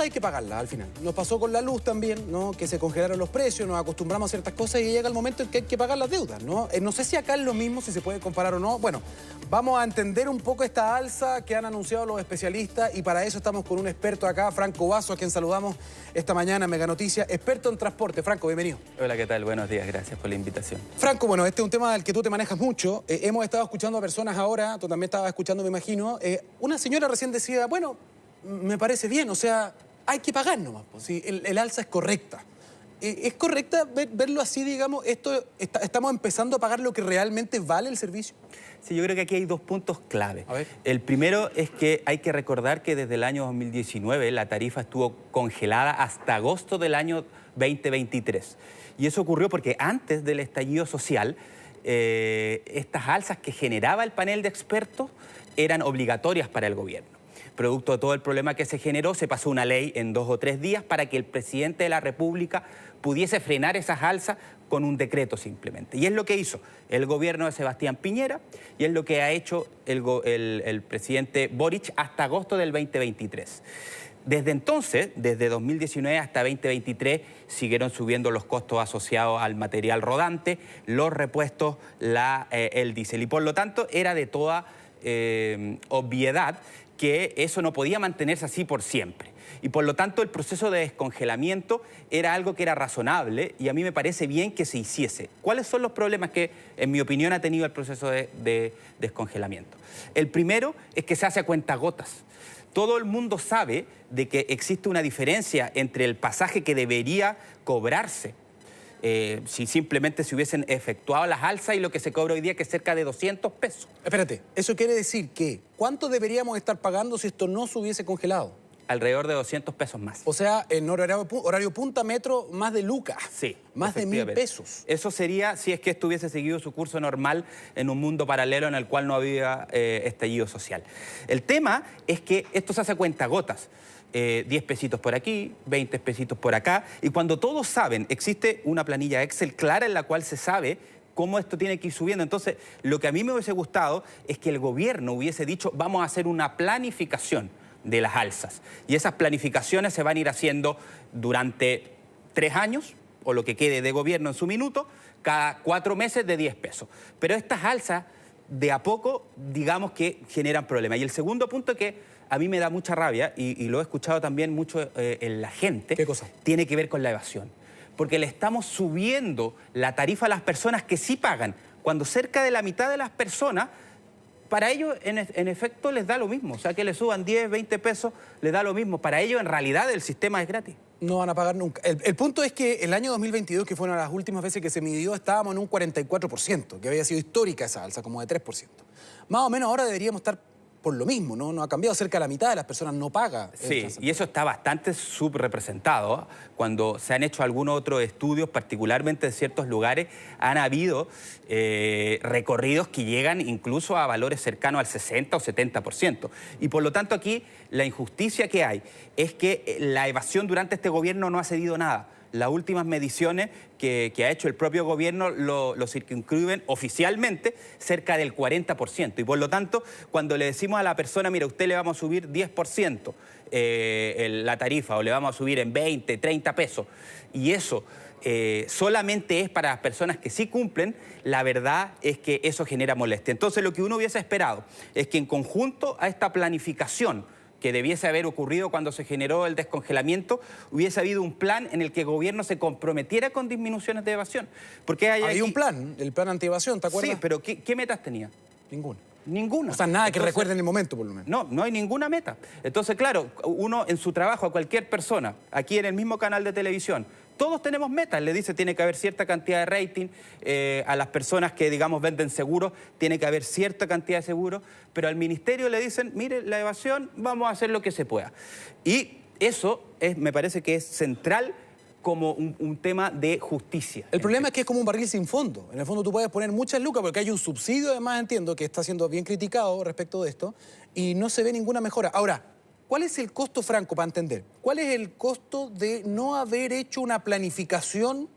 hay que pagarlas al final. Nos pasó con la luz también, ¿no? Que se congelaron los precios, nos acostumbramos a ciertas cosas y llega el momento en que hay que pagar las deudas, ¿no? No sé si acá es lo mismo, si se puede comparar o no. Bueno, vamos a entender un poco esta alza que han anunciado los especialistas y para eso estamos con un experto acá, Franco Vaso, a quien saludamos esta mañana en Mega Noticias, experto en transporte. Franco, bienvenido. Hola, ¿qué tal? Buenos días, gracias por la invitación. Franco, bueno, este es un tema del que tú te manejas mucho. Hemos estado escuchando a personas ahora, tú también estabas escuchando, me imagino. Una señora recién decía, bueno, me parece bien, o sea, hay que pagar nomás, pues, si el alza es correcta. ¿Es correcta verlo así, digamos? ¿Estamos empezando a pagar lo que realmente vale el servicio? Sí, yo creo que aquí hay dos puntos clave. A ver. El primero es que hay que recordar que desde el año 2019 la tarifa estuvo congelada hasta agosto del año 2023. Y eso ocurrió porque antes del estallido social, estas alzas que generaba el panel de expertos eran obligatorias para el gobierno. Producto de todo el problema que se generó, se pasó una ley en 2 o 3 días para que el presidente de la República pudiese frenar esas alzas con un decreto simplemente. Y es lo que hizo el gobierno de Sebastián Piñera y es lo que ha hecho el presidente Boric hasta agosto del 2023. Desde entonces, desde 2019 hasta 2023, siguieron subiendo los costos asociados al material rodante, los repuestos, el diésel. Y por lo tanto, era de toda obviedad que eso no podía mantenerse así por siempre. Y por lo tanto el proceso de descongelamiento era algo que era razonable y a mí me parece bien que se hiciese. ¿Cuáles son los problemas que, en mi opinión, ha tenido el proceso de descongelamiento? El primero es que se hace a cuentagotas. Todo el mundo sabe de que existe una diferencia entre el pasaje que debería cobrarse si simplemente se hubiesen efectuado las alzas y lo que se cobra hoy día, que es cerca de 200 pesos. Espérate, eso quiere decir que ¿cuánto deberíamos estar pagando si esto no se hubiese congelado? Alrededor de 200 pesos más. O sea, en horario punta metro, más de lucas. Sí. Más de 1.000 pesos. Eso sería si es que esto hubiese seguido su curso normal en un mundo paralelo en el cual no había estallido social. El tema es que esto se hace a cuentagotas. 10 pesitos por aquí, 20 pesitos por acá. Y cuando todos saben, existe una planilla Excel clara en la cual se sabe cómo esto tiene que ir subiendo. Entonces, lo que a mí me hubiese gustado es que el gobierno hubiese dicho, vamos a hacer una planificación de las alzas. Y esas planificaciones se van a ir haciendo durante 3 años, o lo que quede de gobierno en su minuto, cada 4 meses de 10 pesos. Pero estas alzas, de a poco, digamos que generan problemas. Y el segundo punto que a mí me da mucha rabia, y lo he escuchado también mucho en la gente. ¿Qué cosa? Tiene que ver con la evasión. Porque le estamos subiendo la tarifa a las personas que sí pagan, cuando cerca de la mitad de las personas, para ellos en efecto les da lo mismo. O sea, que le suban 10, 20 pesos, les da lo mismo. Para ellos en realidad el sistema es gratis. No van a pagar nunca. El punto es que el año 2022, que fue una de las últimas veces que se midió, estábamos en un 44%, que había sido histórica esa alza, como de 3%. Más o menos ahora deberíamos estar por lo mismo, ¿no? No ha cambiado, cerca de la mitad de las personas no paga. Sí, y eso está bastante subrepresentado. Cuando se han hecho algunos otros estudios, particularmente en ciertos lugares, han habido recorridos que llegan incluso a valores cercanos al 60 o 70%. Y por lo tanto aquí la injusticia que hay es que la evasión durante este gobierno no ha cedido nada. Las últimas mediciones que ha hecho el propio gobierno lo circunscriben oficialmente cerca del 40%. Y por lo tanto, cuando le decimos a la persona, mira, usted le vamos a subir 10% la tarifa o le vamos a subir en 20, 30 pesos, y eso solamente es para las personas que sí cumplen, la verdad es que eso genera molestia. Entonces, lo que uno hubiese esperado es que en conjunto a esta planificación que debiese haber ocurrido cuando se generó el descongelamiento, hubiese habido un plan en el que el gobierno se comprometiera con disminuciones de evasión. Porque hay un plan, el plan antievasión, ¿te acuerdas? Sí, pero ¿qué metas tenía? Ninguna. Ninguna. O sea, nada que recuerde en el momento, por lo menos. No, no hay ninguna meta. Entonces, claro, uno en su trabajo, a cualquier persona, aquí en el mismo canal de televisión, todos tenemos metas. Le dice, tiene que haber cierta cantidad de rating. A las personas que, digamos, venden seguros, tiene que haber cierta cantidad de seguros. Pero al ministerio le dicen, mire, la evasión, vamos a hacer lo que se pueda. Y eso me parece que es central como un tema de justicia. El problema es que es como un barril sin fondo. En el fondo tú puedes poner muchas lucas porque hay un subsidio, además, entiendo, que está siendo bien criticado respecto de esto, y no se ve ninguna mejora. Ahora, ¿cuál es el costo, Franco, para entender? ¿Cuál es el costo de no haber hecho una planificación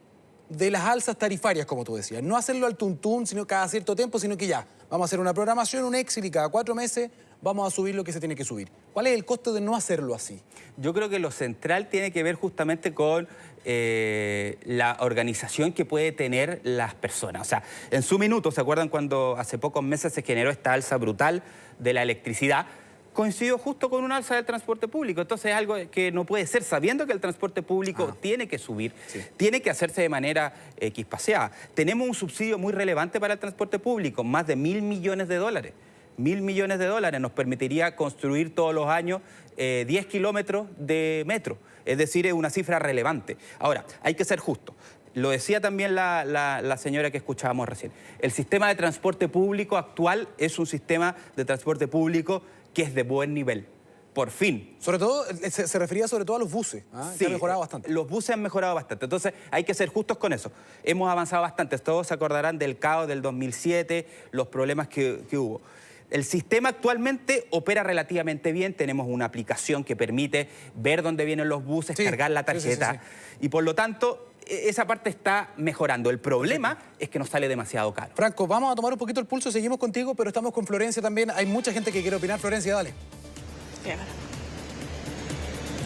de las alzas tarifarias, como tú decías? No hacerlo al tuntún, sino cada cierto tiempo, sino que ya, vamos a hacer una programación, un Excel, y cada 4 meses vamos a subir lo que se tiene que subir. ¿Cuál es el costo de no hacerlo así? Yo creo que lo central tiene que ver justamente con la organización que puede tener las personas. O sea, en su minuto, ¿se acuerdan cuando hace pocos meses se generó esta alza brutal de la electricidad? Coincidió justo con una alza del transporte público. Entonces es algo que no puede ser, sabiendo que el transporte público tiene que subir, tiene que hacerse de manera equispaseada. Tenemos un subsidio muy relevante para el transporte público, más de $1.000 millones. 1.000 millones de dólares nos permitiría construir todos los años 10 kilómetros de metro. Es decir, es una cifra relevante. Ahora, hay que ser justo. Lo decía también la señora que escuchábamos recién. El sistema de transporte público actual es un sistema de transporte público que es de buen nivel. Por fin. Sobre todo, se refería sobre todo a los buses, sí, que han mejorado bastante. Los buses han mejorado bastante. Entonces, hay que ser justos con eso. Hemos avanzado bastante. Todos se acordarán del caos del 2007, los problemas que hubo. El sistema actualmente opera relativamente bien. Tenemos una aplicación que permite ver dónde vienen los buses, cargar la tarjeta. Y por lo tanto, esa parte está mejorando. El problema es que nos sale demasiado caro. Franco, vamos a tomar un poquito el pulso, seguimos contigo, pero estamos con Florencia también. Hay mucha gente que quiere opinar. Florencia, dale.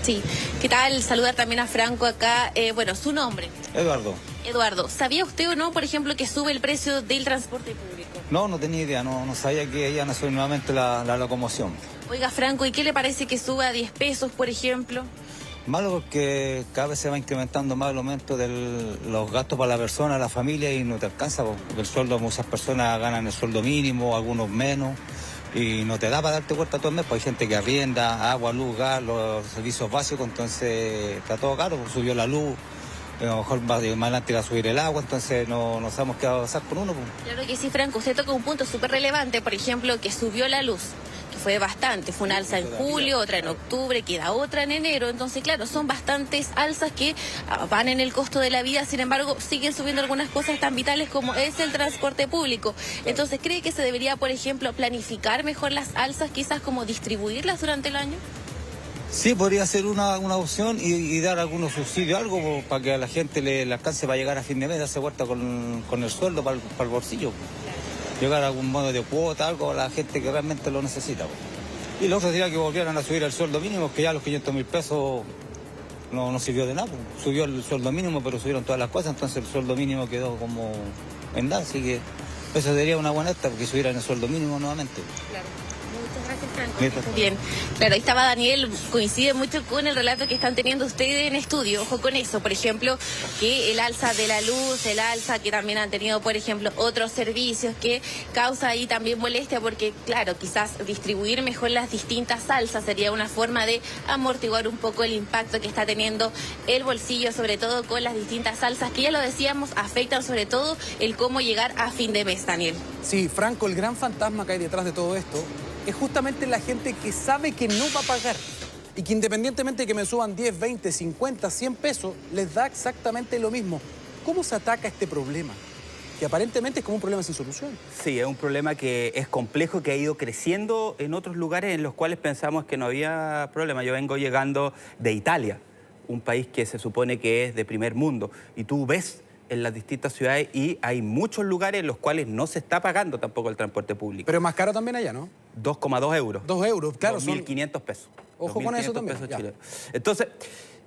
Sí, ¿qué tal? Saludar también a Franco acá. Bueno, su nombre. Eduardo. Eduardo, ¿sabía usted o no, por ejemplo, que sube el precio del transporte público? No tenía idea, no sabía que iban a subir nuevamente la locomoción. Oiga, Franco, ¿y qué le parece que suba a 10 pesos, por ejemplo? Malo porque cada vez se va incrementando más el aumento de los gastos para la persona, la familia, y no te alcanza, porque el sueldo, muchas personas ganan el sueldo mínimo, algunos menos, y no te da para darte cuenta todo el mes, porque hay gente que arrienda, agua, luz, gas, los servicios básicos, entonces está todo caro, subió la luz. A lo mejor más adelante va a subir el agua, entonces no sabemos qué va a pasar con uno. Claro que sí, Franco, usted toca un punto súper relevante, por ejemplo, que subió la luz, que fue bastante, fue una alza en julio, otra en octubre, queda otra en enero, entonces claro, son bastantes alzas que van en el costo de la vida, sin embargo, siguen subiendo algunas cosas tan vitales como es el transporte público. Entonces, ¿cree que se debería, por ejemplo, planificar mejor las alzas, quizás como distribuirlas durante el año? Sí, podría ser una opción y dar algunos subsidios, algo para que a la gente le alcance para llegar a fin de mes, darse vuelta con el sueldo para el bolsillo. Llegar a algún modo de cuota, algo a la gente que realmente lo necesita. Y lo otro sería que volvieran a subir el sueldo mínimo, que ya los 500.000 pesos no sirvió de nada. Subió el sueldo mínimo, pero subieron todas las cosas, entonces el sueldo mínimo quedó como en nada. Así que eso sería una buena esta, porque subieran el sueldo mínimo nuevamente. Claro. Gracias, Franco. Bien, claro, ahí estaba Daniel, coincide mucho con el relato que están teniendo ustedes en estudio, ojo con eso, por ejemplo, que el alza de la luz, el alza que también han tenido, por ejemplo, otros servicios, que causa ahí también molestia, porque claro, quizás distribuir mejor las distintas alzas sería una forma de amortiguar un poco el impacto que está teniendo el bolsillo, sobre todo con las distintas alzas, que ya lo decíamos, afectan sobre todo el cómo llegar a fin de mes, Daniel. Sí, Franco, el gran fantasma que hay detrás de todo esto es justamente la gente que sabe que no va a pagar y que independientemente de que me suban 10, 20, 50, 100 pesos, les da exactamente lo mismo. ¿Cómo se ataca este problema? Que aparentemente es como un problema sin solución. Sí, es un problema que es complejo, que ha ido creciendo en otros lugares en los cuales pensamos que no había problema. Yo vengo llegando de Italia, un país que se supone que es de primer mundo, y tú ves en las distintas ciudades y hay muchos lugares en los cuales no se está pagando tampoco el transporte público. Pero es más caro también allá, ¿no? 2,2 euros. 2 euros, claro. 2.500 pesos. Ojo con eso también. Entonces,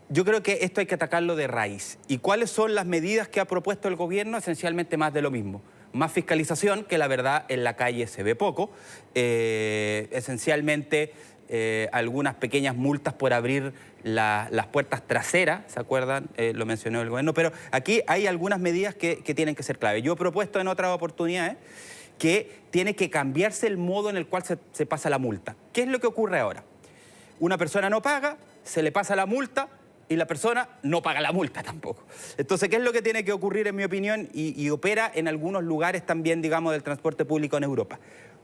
yo creo que esto hay que atacarlo de raíz. ¿Y cuáles son las medidas que ha propuesto el gobierno? Esencialmente más de lo mismo. Más fiscalización, que la verdad en la calle se ve poco. Esencialmente algunas pequeñas multas por abrir las puertas traseras, ¿se acuerdan? Lo mencionó el gobierno, pero aquí hay algunas medidas que tienen que ser clave. Yo he propuesto en otras oportunidades que tiene que cambiarse el modo en el cual se pasa la multa. ¿Qué es lo que ocurre ahora? Una persona no paga, se le pasa la multa y la persona no paga la multa tampoco. Entonces, ¿qué es lo que tiene que ocurrir, en mi opinión, y opera en algunos lugares también, digamos, del transporte público en Europa?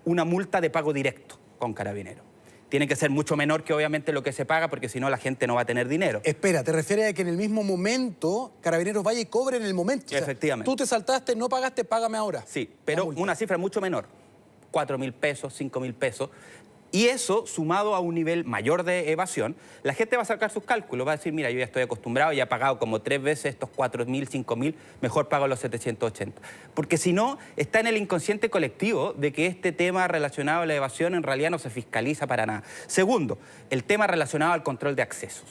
Una multa de pago directo con Carabineros. Tiene que ser mucho menor que obviamente lo que se paga, porque si no la gente no va a tener dinero. Espera, ¿te refieres a que en el mismo momento Carabineros vaya y cobre en el momento? O sea, efectivamente. Tú te saltaste, no pagaste, págame ahora. Sí, pero una cifra mucho menor. 4.000 pesos, 5.000 pesos. Y eso, sumado a un nivel mayor de evasión, la gente va a sacar sus cálculos, va a decir, mira, yo ya estoy acostumbrado, ya he pagado como 3 veces estos 4.000, 5.000, mejor pago los 780. Porque si no, está en el inconsciente colectivo de que este tema relacionado a la evasión en realidad no se fiscaliza para nada. Segundo, el tema relacionado al control de accesos,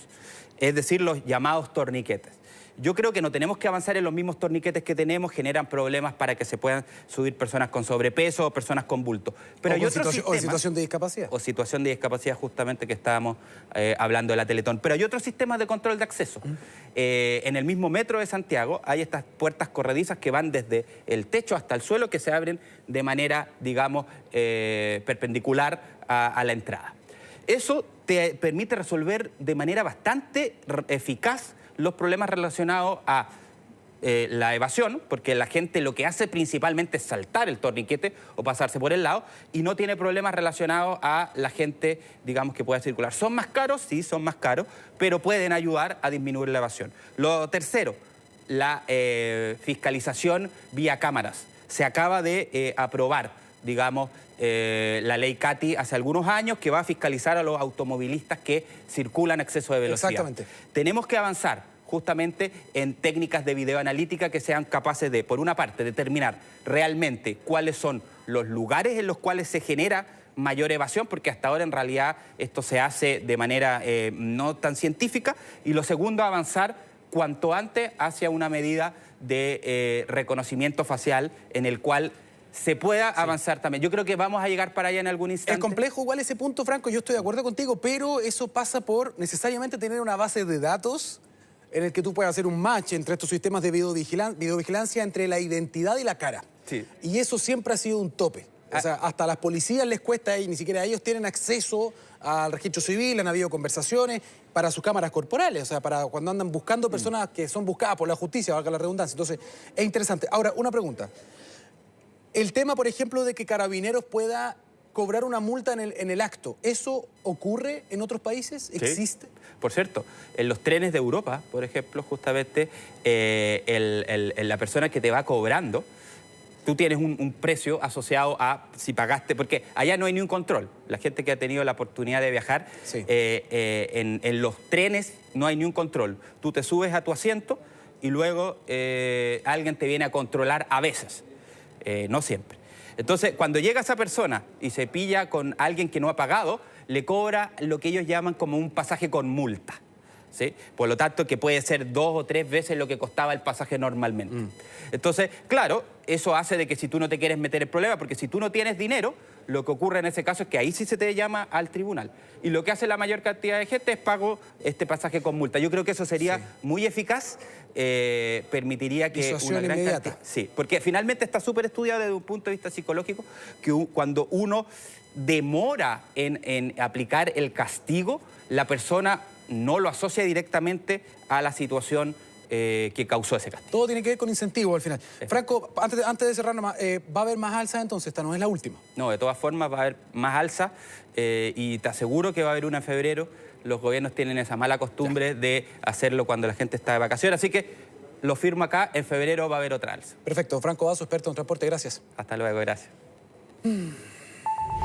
es decir, los llamados torniquetes. Yo creo que no tenemos que avanzar en los mismos torniquetes que tenemos, generan problemas para que se puedan subir personas con sobrepeso o personas con bulto. Pero hay otros sistemas, o situación de discapacidad. O situación de discapacidad, justamente que estábamos hablando de la Teletón. Pero hay otros sistemas de control de acceso. En el mismo metro de Santiago hay estas puertas corredizas que van desde el techo hasta el suelo, que se abren de manera, digamos, perpendicular a la entrada. Eso te permite resolver de manera bastante eficaz los problemas relacionados a la evasión, porque la gente lo que hace principalmente es saltar el torniquete o pasarse por el lado, y no tiene problemas relacionados a la gente, digamos, que pueda circular. ¿Son más caros? Sí, son más caros, pero pueden ayudar a disminuir la evasión. Lo tercero, la fiscalización vía cámaras. Se acaba de aprobar, digamos, la ley CATI hace algunos años, que va a fiscalizar a los automovilistas que circulan a exceso de velocidad. Exactamente. Tenemos que avanzar justamente en técnicas de videoanalítica que sean capaces de, por una parte, determinar realmente cuáles son los lugares en los cuales se genera mayor evasión, porque hasta ahora en realidad esto se hace de manera no tan científica, y lo segundo, avanzar cuanto antes hacia una medida de reconocimiento facial en el cual se pueda avanzar también. Yo creo que vamos a llegar para allá en algún instante. Es complejo igual ese punto, Franco, yo estoy de acuerdo contigo, pero eso pasa por necesariamente tener una base de datos en el que tú puedas hacer un match entre estos sistemas de videovigilancia entre la identidad y la cara. Sí. Y eso siempre ha sido un tope. O sea, hasta a las policías les cuesta, y ni siquiera ellos tienen acceso al registro civil, han habido conversaciones para sus cámaras corporales, o sea, para cuando andan buscando personas que son buscadas por la justicia, valga la redundancia. Entonces, es interesante. Ahora, una pregunta. El tema, por ejemplo, de que Carabineros pueda cobrar una multa en el acto, ¿eso ocurre en otros países? ¿Existe? Sí. Por cierto, en los trenes de Europa, por ejemplo, justamente, la persona que te va cobrando, tú tienes un precio asociado a si pagaste, porque allá no hay ni un control. La gente que ha tenido la oportunidad de viajar, sí, en los trenes no hay ni un control. Tú te subes a tu asiento y luego alguien te viene a controlar a veces. No siempre. Entonces, cuando llega esa persona y se pilla con alguien que no ha pagado, le cobra lo que ellos llaman como un pasaje con multa, ¿sí? Por lo tanto, que puede ser 2 o 3 veces lo que costaba el pasaje normalmente. Entonces, claro, eso hace de que si tú no te quieres meter en problema, porque si tú no tienes dinero, lo que ocurre en ese caso es que ahí sí se te llama al tribunal. Y lo que hace la mayor cantidad de gente es pago este pasaje con multa. Yo creo que eso sería muy eficaz, permitiría que una gran cantidad... Sí, porque finalmente está súper estudiado desde un punto de vista psicológico, que cuando uno demora en aplicar el castigo, la persona no lo asocia directamente a la situación que causó ese castigo. Todo tiene que ver con incentivos al final. Franco, antes de cerrar, ¿va a haber más alzas entonces? Esta no es la última. No, de todas formas va a haber más alza y te aseguro que va a haber una en febrero. Los gobiernos tienen esa mala costumbre de hacerlo cuando la gente está de vacaciones, así que lo firmo acá, en febrero va a haber otra alza. Perfecto. Franco Basso, experto en transporte, gracias. Hasta luego, gracias.